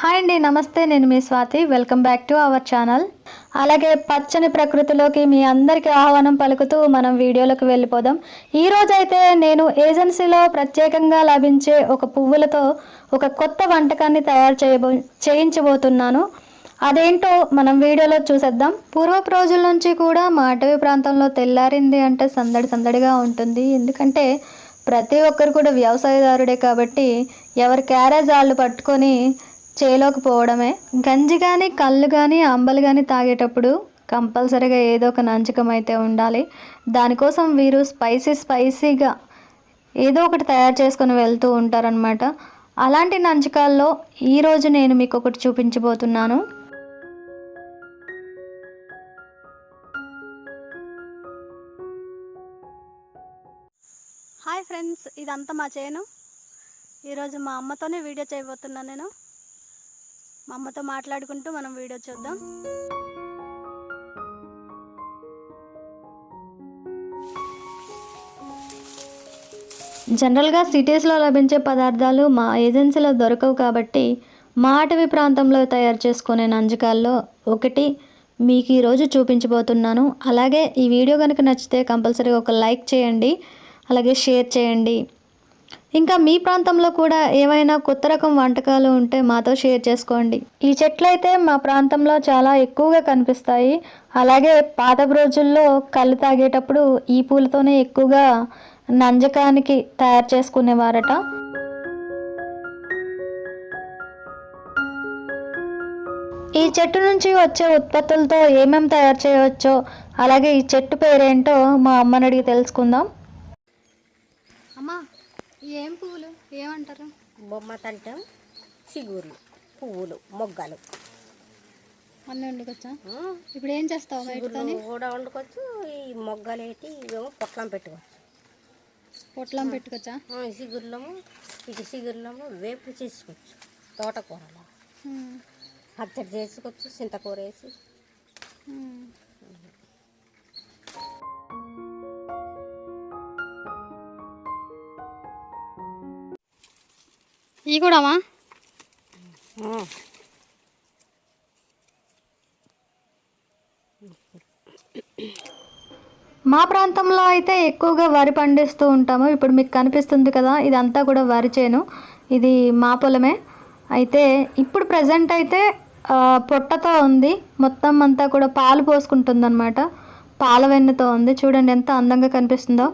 Hi అండి, నమస్తే. నేను మీ Swathi. Welcome back to our channel. అలాగే పచ్చని ప్రకృతిలోకి మీ అందరికీ ఆహ్వానం పలుకుతూ మనం వీడియోలోకి వెళ్ళిపోదాం. ఈరోజైతే నేను ఏజెన్సీలో ప్రత్యేకంగా లభించే ఒక పువ్వులతో ఒక కొత్త వంటకాన్ని చేయించబోతున్నాను. అదేంటో మనం వీడియోలో చూసేద్దాం. పూర్వపు రోజుల నుంచి కూడా మా అటవీ ప్రాంతంలో తెల్లారింది అంటే సందడి సందడిగా ఉంటుంది. ఎందుకంటే ప్రతి ఒక్కరు కూడా వ్యవసాయదారుడే కాబట్టి ఎవరి క్యారేజ్ వాళ్ళు పట్టుకొని చేలోకి పోవడమే. గంజి కానీ కళ్ళు కానీ అంబలు కానీ తాగేటప్పుడు కంపల్సరీగా ఏదో ఒక నంచుకం అయితే ఉండాలి. దానికోసం వీరు స్పైసీగా ఏదో ఒకటి తయారు చేసుకొని వెళ్తూ ఉంటారనమాట. అలాంటి నంచుకాల్లో ఈరోజు నేను మీకు ఒకటి చూపించబోతున్నాను. హాయ్ ఫ్రెండ్స్, ఇదంతా మా చేను. ఈరోజు మా అమ్మతోనే వీడియో చేయబోతున్నాను. నేను మా అమ్మతో మాట్లాడుకుంటూ మనం వీడియో చూద్దాం. జనరల్గా సిటీస్లో లభించే పదార్థాలు మా ఏజెన్సీలో దొరకవు కాబట్టి మా అటవీ ప్రాంతంలో తయారు చేసుకునే నంజకాల్లో ఒకటి మీకు ఈరోజు చూపించబోతున్నాను. అలాగే ఈ వీడియో కనుక నచ్చితే కంపల్సరీగా ఒక లైక్ చేయండి, అలాగే షేర్ చేయండి. ఇంకా మీ ప్రాంతంలో కూడా ఏవైనా కొత్త రకం వంటకాలు ఉంటే మాతో షేర్ చేసుకోండి. ఈ చెట్లు అయితే మా ప్రాంతంలో చాలా ఎక్కువగా కనిపిస్తాయి. అలాగే పాత రోజుల్లో కళ్ళు తాగేటప్పుడు ఈ పూలతోనే ఎక్కువగా నంజకానికి తయారు చేసుకునేవారట. ఈ చెట్టు నుంచి వచ్చే ఉత్పత్తులతో ఏమేమి తయారు చేయవచ్చో, అలాగే ఈ చెట్టు పేరేంటో మా అమ్మని అడిగి తెలుసుకుందాం. అమ్మా, ఏం పువ్వులు ఏమంటారు? బొమ్మ తంటం, చిగురు, పువ్వులు, మొగ్గలు అన్నీ వండుకోవచ్చా? ఇప్పుడు ఏం చేస్తావు? చిగురు కూడా వండుకోవచ్చు. ఈ మొగ్గలు ఏంటి ఇవేమో పొట్లం పెట్టుకోవచ్చు. పొట్లం పెట్టుకోవచ్చా? చిగురులము ఇటు చిగురులము వేపు చేసుకోవచ్చు. తోటకూరలో పచ్చడి చేసుకోవచ్చు, చింతకూర వేసి. ఇవి కూడామా? మా ప్రాంతంలో అయితే ఎక్కువగా వరి పండిస్తూ ఉంటాము. ఇప్పుడు మీకు కనిపిస్తుంది కదా, ఇదంతా కూడా వరి చేను. ఇది మా పొలమే. అయితే ఇప్పుడు ప్రజెంట్ అయితే పొట్టతో ఉంది. మొత్తం అంతా కూడా పాలు పోసుకుంటుంది అనమాట. పాల వెన్నతో ఉంది. చూడండి ఎంత అందంగా కనిపిస్తుందో.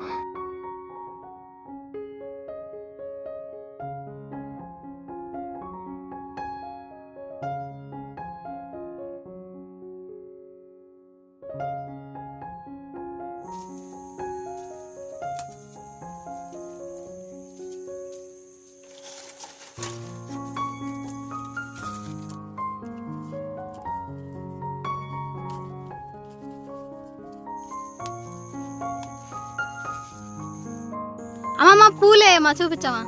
అమ్మమ్మ పూలే మా చూపించామా?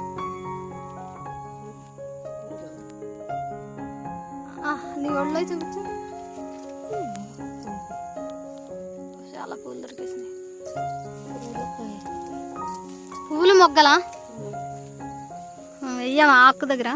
నీ ఒళ్ళో చూపించు. చాలా పూలు దొరికేసినాయి. పూలు మొగ్గలా వెయ్యమా ఆకు దగ్గర?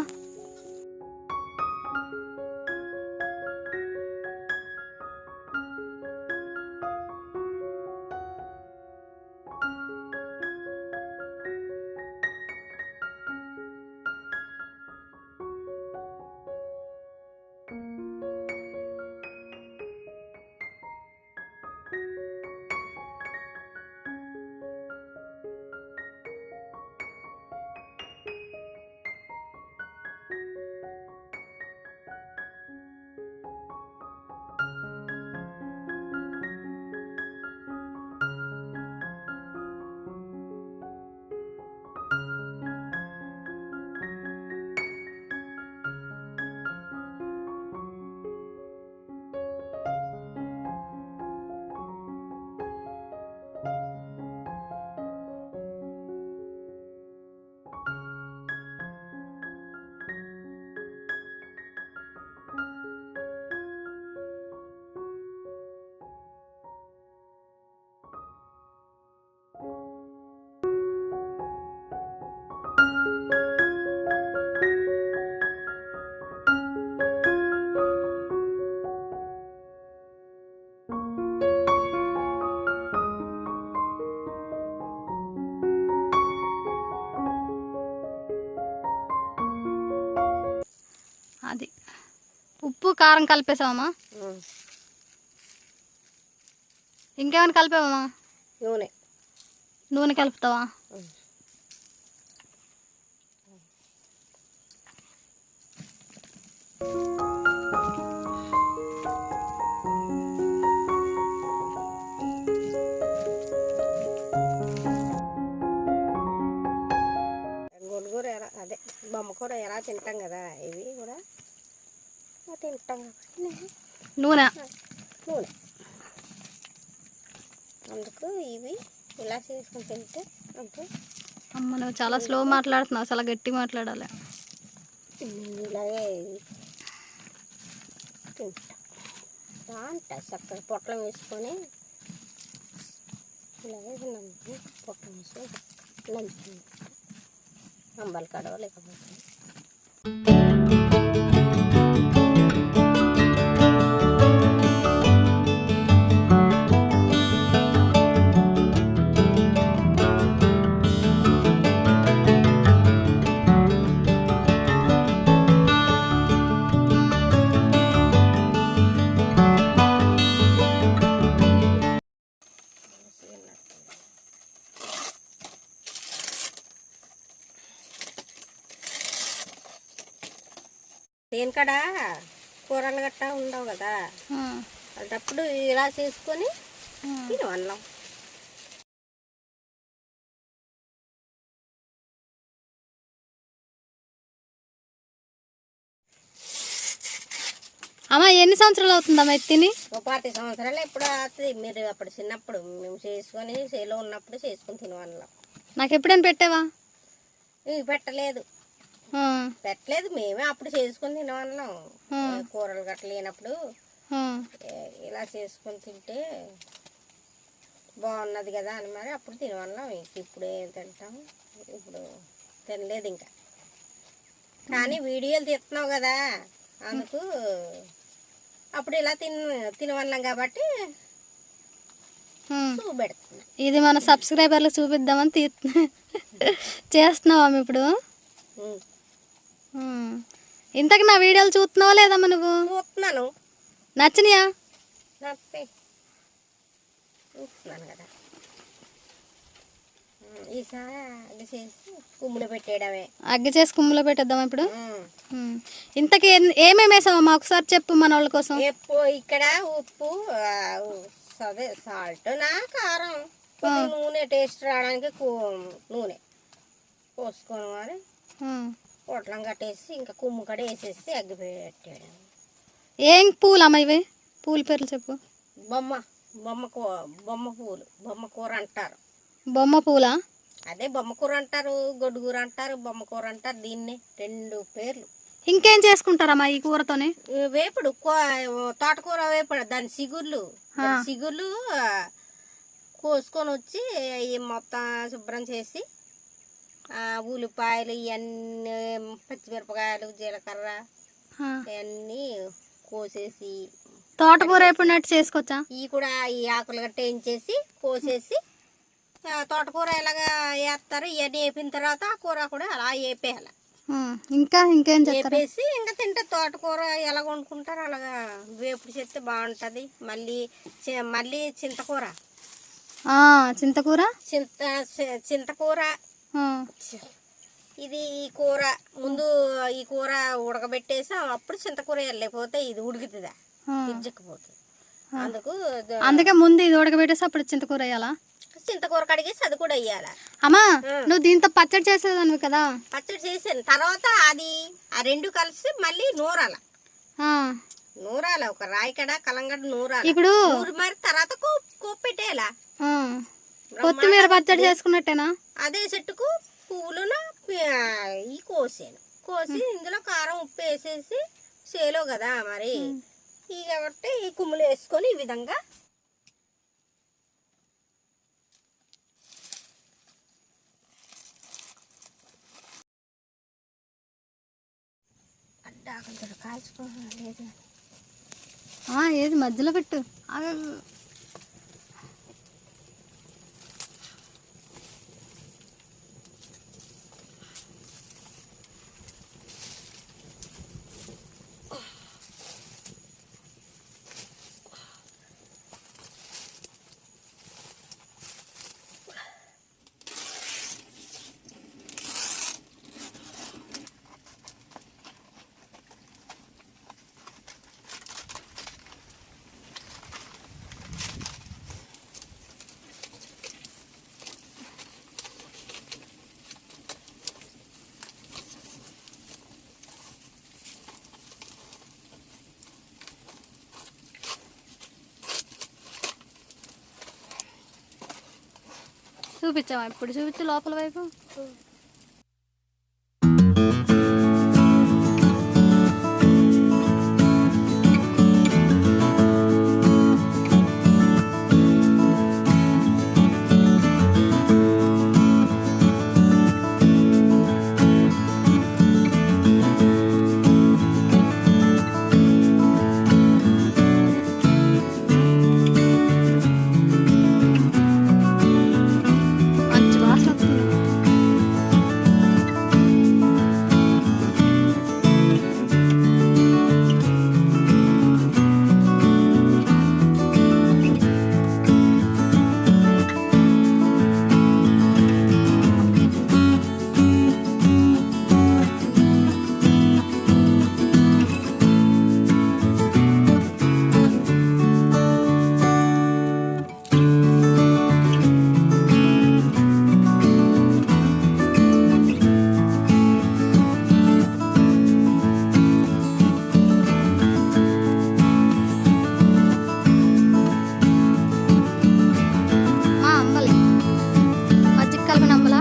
అది ఉప్పు కారం కలిపేసావమ్మా? ఇంకేమైనా కలిపావమ్మా? నూనె. నూనె కలుపుతావా? గొడుగుర అదే బొమ్మకూర ఎలా తింటాం కదా, ఇవి కూడా తింటాం కాబట్టి నూనె అందుకు ఇవి ఇలా చేసుకుని తింటే అంటే. అమ్మ నువ్వు చాలా స్లో మాట్లాడుతున్నావు, చాలా గట్టి మాట్లాడాలి. ఇలాగే తింటా బాగుంటుంది. చక్కగా పొట్లం వేసుకొని ఇలాగే పొట్లం వేసుకొని నంచుకుంటా. అంబలి కడవ లేకపోతే దేనికాడ కూరలు గట్టా ఉండవు కదా, అప్పుడు ఇలా చేసుకొని తినవన్నాం. అమ్మ ఎన్ని సంవత్సరాలు అవుతుందమ్మా ఇది తిని? 30 సంవత్సరాలు ఎప్పుడు అవుతుంది. మీరు అప్పుడు చిన్నప్పుడు మేము చేసుకొని చేలో ఉన్నప్పుడు చేసుకొని తినవన్నాం. నాకు ఎప్పుడైనా పెట్టావా? ఇవి పెట్టలేదు. మేమే అప్పుడు చేసుకొని తినవన్నాం. కూరలు గట్ట లేనప్పుడు ఇలా చేసుకొని తింటే బాగున్నది కదా అని మరి అప్పుడు తినవన్నాం. ఇప్పుడు ఏం తింటాం, ఇప్పుడు తినలేదు ఇంకా. కానీ వీడియోలు తీస్తున్నావు కదా, అందుకు అప్పుడు ఇలా తినవన్నాం కాబట్టి చూపెడుతున్నా. ఇది మన సబ్స్క్రైబర్లకు చూపిద్దామని చేస్తున్నావా ఇప్పుడు? ఇంతకు నా వీడియోలు చూస్తున్నావా లేదమ్మా నువ్వు? చూస్తున్నాను. నచ్చినాయా? చూస్తున్నాను కదా. ఈసారి అగ్గి చేసి కుమ్ములో పెట్టేయడమే. అగ్గి చేసి కుమ్ములో పెట్టేద్దామా ఇప్పుడు? ఇంతకీ ఏమేమి వేసావమ్మా ఒకసారి చెప్పు మన వాళ్ళ కోసం. ఇక్కడ ఉప్పు, అదే సాల్ట్, కారం, నూనె టేస్ట్ రావడానికి నూనె పోసుకొని మరి పొట్లం కట్టేసి ఇంకా కుమ్ము కడ వేసేసి అగ్గి పెట్టాడు. ఏం పూలు అమ్మ ఇవి? పూల పేర్లు చెప్పు. బొమ్మ పూలు, బొమ్మ కూర అంటారు. బొమ్మ పూలా? అదే బొమ్మ కూర అంటారు, గొడ్డుకూర అంటారు, బొమ్మ కూర అంటారు. దీన్నే 2 పేర్లు. ఇంకేం చేసుకుంటారమ్మా ఈ కూరతోనే? వేపుడు, తోటకూర వేపుడు. దాని సిగుర్లు కోసుకొని వచ్చి మొత్తం శుభ్రం చేసి ఉల్లిపాయలు ఇవన్నీ, పచ్చిమిరపకాయలు, జీలకర్ర ఇవన్నీ కోసేసి. తోటకూర వేపుడునట్టు చేసుకోవచ్చా? ఇవి కూడా ఈ ఆకులు గట్ట వేయించేసి కోసేసి తోటకూర ఎలాగా వేస్తారు. ఇవన్నీ వేపిన తర్వాత ఆ కూర కూడా అలా వేపేయాలి. ఇంకేం వేపేసి ఇంకా తింటే తోటకూర ఎలా వండుకుంటారు అలాగా వేపుడు చేస్తే బాగుంటుంది. మళ్ళీ చింతకూర ఇది ఈ కూర ముందు ఈ కూర ఉడకబెట్టేసి అప్పుడు చింతకూర వెళ్ళకపోతే ఇది ఉడుకుతుందా, ఇజ్జకపోతుంది. అందుకే ముందు ఇది ఉడకబెట్టేసి అప్పుడు చింతకూర వేయాలా? చింతకూర కడిగేసి అది కూడా వేయాలి. అమ్మా నువ్వు దీంతో పచ్చడి చేసేదాన్ని కదా? పచ్చడి చేసాను. తర్వాత అది ఆ 2 కలిసి మళ్ళీ నూరాల ఒక రాయికడ కలంగడ నూరాలి. ఇప్పుడు మరి తర్వాత కోపు పెట్టేయాలా. కొత్తిమీర పచ్చడి చేసుకున్నట్టేనా? అదే చెట్టుకు పువ్వులను కోసి ఇందులో కారం ఉప్పు వేసేసి చేలో కదా మరి కాబట్టి ఈ కుమ్ములు వేసుకొని ఈ విధంగా అడ్డాకంతో కాల్చుకోలేదు. ఏది మధ్యలో పెట్టు. చూపించావా ఇప్పుడు? చూపించు లోపల వైపు. మంచి వాసన వస్తుంది. మా అంబలి మజ్జిగ కలిపిన అంబలా.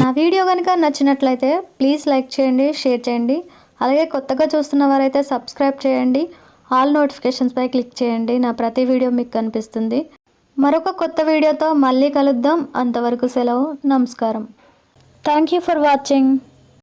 నా వీడియో కనుక నచ్చినట్లయితే ప్లీజ్ లైక్ చేయండి, షేర్ చేయండి. అలాగే కొత్తగా చూస్తున్న వారైతే సబ్స్క్రైబ్ చేయండి. ఆల్ నోటిఫికేషన్స్పై క్లిక్ చేయండి. నా ప్రతి వీడియో మీకు కనిపిస్తుంది. మరొక కొత్త వీడియోతో మళ్ళీ కలుద్దాం. అంతవరకు సెలవు. నమస్కారం. Thank you for watching.